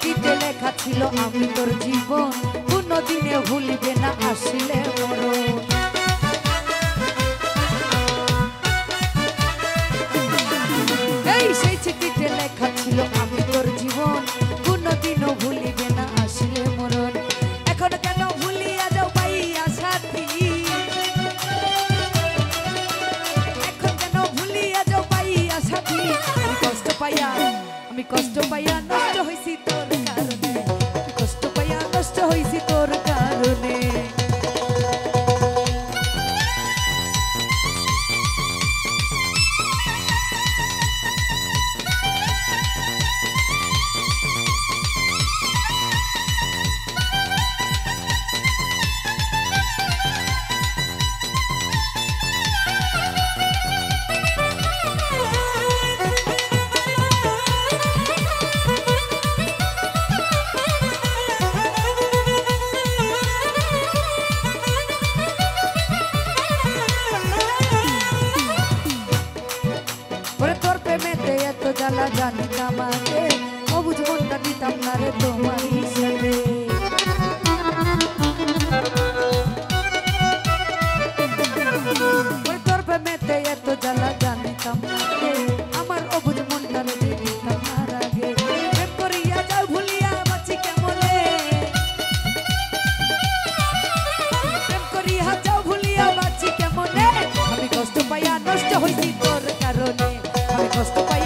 চিঠিতে লেখা ছিল আমি তোর জীবন কোনদিনে ভুলিবে না আসিলে মরণ। এই সেই চিঠিতে লেখা ছিল আমি তোর জীবন কোনদিনও ভুলিবে না আসিলে মরণ। এখন কেন ভুলিয়া যাও পাইয়া সাথী, এখন কেন ভুলিয়া যাও পাইয়া সাথী। আমি কষ্ট পাইয়া নষ্ট হইছি তোর কারণে, কষ্ট পাইয়া নষ্ট হইছি তোর কারণে। জ্বালা জানিতাম আগে, অবুঝ মনটা দিতাম না রে তোমার হিসেবে। তোর প্রেমেতে এত জ্বালা জানিতাম আগে, আমার অবুঝ মনটা রে দিতাম না আগে। প্রেম করিয়া যাও ভুলিয়া বাঁচি কেমনে, প্রেম করিয়া যাও ভুলিয়া বাঁচি কেমনে। আমি কষ্ট পাইয়া নষ্ট হইছি তোর কারণে, আমি কষ্ট পাই